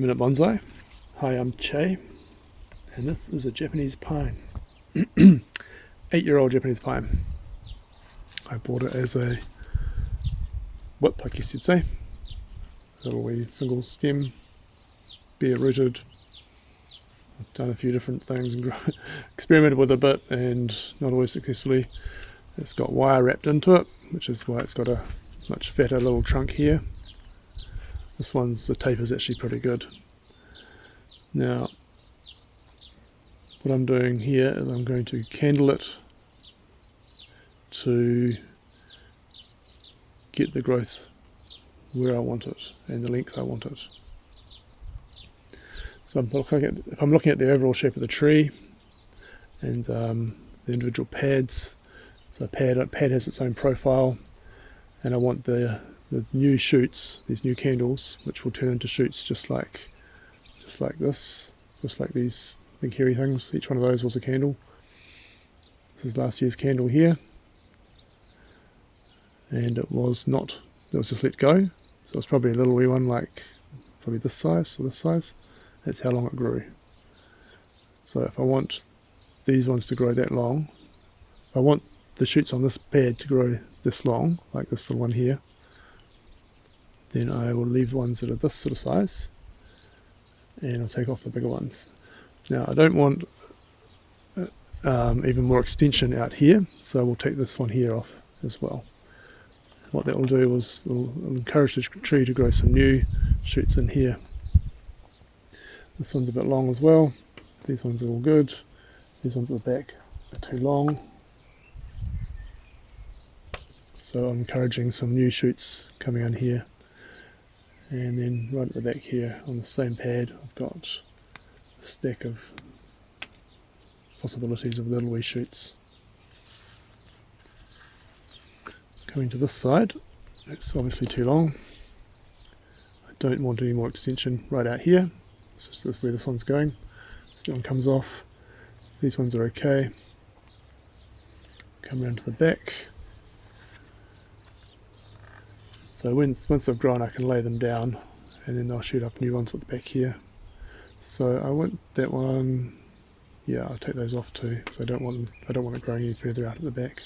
2-minute bonsai. Hi, I'm Che, and this is a Japanese pine. 8-year-old Japanese pine. I bought it as a whip, I guess you'd say. A little wee single stem, bare rooted. I've done a few different things and experimented with it a bit, and not always successfully. It's got wire wrapped into it, which is why it's got a much fatter little trunk here. This one's, the tape is actually pretty good. Now, what I'm doing here is I'm going to candle it to get the growth where I want it and the length I want it. So if I'm looking at the overall shape of the tree and the individual pads, so a pad has its own profile, and I want the new shoots, these new candles, which will turn into shoots just like this, just like these big hairy things. Each one of those was a candle. This is last year's candle here, and it was just let go. So it's probably a little wee one, like probably this size or this size. That's how long it grew. So if I want these ones to grow that long, if I want the shoots on this pad to grow this long, like this little one here, then I will leave ones that are this sort of size, and I'll take off the bigger ones. Now I don't want even more extension out here, so we'll take this one here off as well. What that will do is will encourage the tree to grow some new shoots in here. This one's a bit long as well. These ones are all good. These ones at the back are too long. So I'm encouraging some new shoots coming in here. And then right at the back here on the same pad, I've got a stack of possibilities of little wee shoots. Coming to this side, it's obviously too long. I don't want any more extension right out here. So this is where this one's going. So that one comes off. These ones are okay. Come around to the back. So once they've grown, I can lay them down, and then they'll shoot up new ones at the back here. So I want that one. Yeah, I'll take those off too, because I don't want it growing any further out at the back.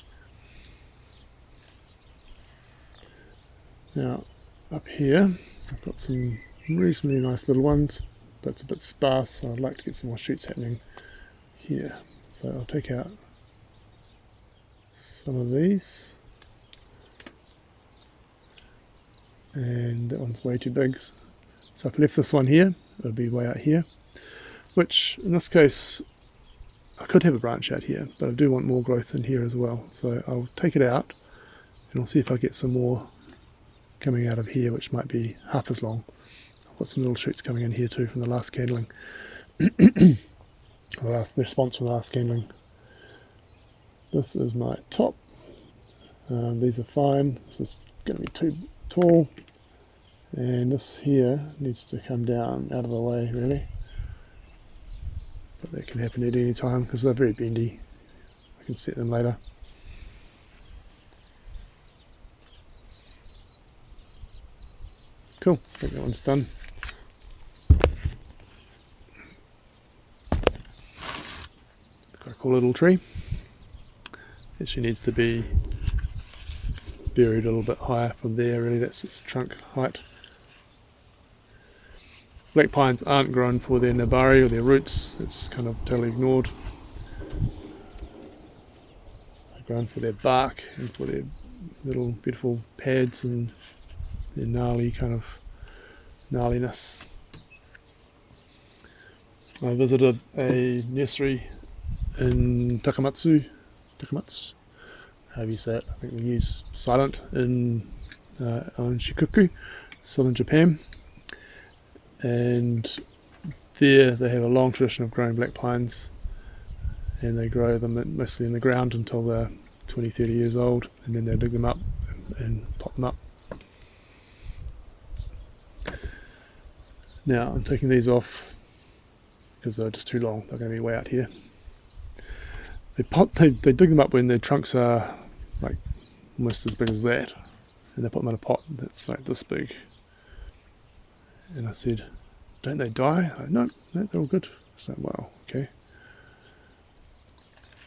Now up here, I've got some reasonably nice little ones, but it's a bit sparse, so I'd like to get some more shoots happening here. So I'll take out some of these, and that one's way too big. So if I left this one here, it would be way out here, which in this case I could have a branch out here, but I do want more growth in here as well. So I'll take it out and I'll see if I get some more coming out of here, which might be half as long. I've got some little shoots coming in here too from the last candling. The response from the last candling. This is my top. These are fine. This is going to be too tall, and this here needs to come down out of the way really. But that can happen at any time because they're very bendy. I can set them later. Cool, I think that one's done. Quite a cool little tree. Actually needs to be buried a little bit higher from there really, that's its trunk height. Black pines aren't grown for their nabari or their roots, it's kind of totally ignored. They're grown for their bark and for their little beautiful pads and their gnarly kind of gnarliness. I visited a nursery in Takamatsu, however you say it. I think we use silent in on Shikoku, southern Japan, and there they have a long tradition of growing black pines, and they grow them mostly in the ground until they're 20-30 years old, and then they dig them up and pop them up. Now I'm taking these off because they're just too long. They're going to be way out here. They dig them up when their trunks are like almost as big as that, and they put them in a pot that's like this big. And I said, don't they die? No, they're all good. So, wow, okay.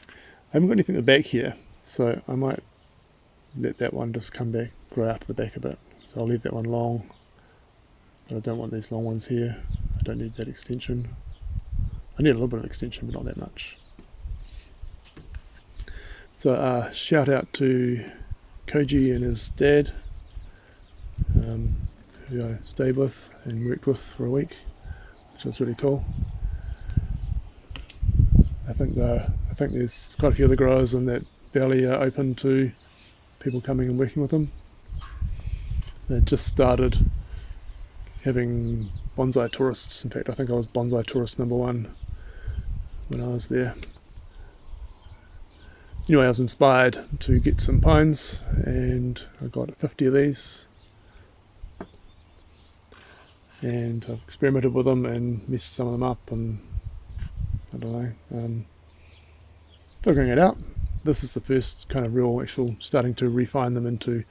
I haven't got anything at the back here, so I might let that one just come back, grow out to the back a bit. So I'll leave that one long, but I don't want these long ones here. I don't need that extension. I need a little bit of extension, but not that much. So shout out to Koji and his dad, who I stayed with and worked with for a week, which was really cool. I think there's quite a few other growers in that valley are open to people coming and working with them. They just started having bonsai tourists. In fact, I think I was bonsai tourist number 1 when I was there. Anyway, I was inspired to get some pines, and I got 50 of these, and I've experimented with them and messed some of them up, and I don't know, figuring it out. This is the first kind of real actual starting to refine them into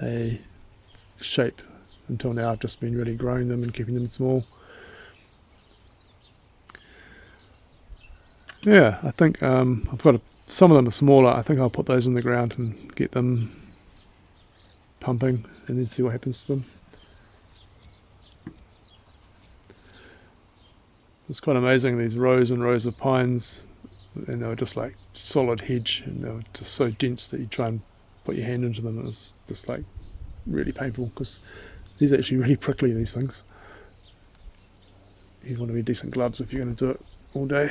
a shape. Until now I've just been really growing them and keeping them small. Yeah, I think I've got some of them are smaller. I think I'll put those in the ground and get them pumping and then see what happens to them. It's quite amazing, these rows and rows of pines, and they were just like solid hedge, and they were just so dense that you try and put your hand into them, and it was just like really painful, because these are actually really prickly, these things. You want to be decent gloves if you're going to do it all day.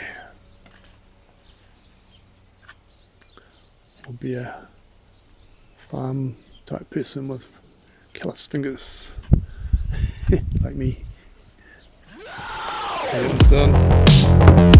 Or be a farm type person with calloused fingers, like me. Okay, it's done.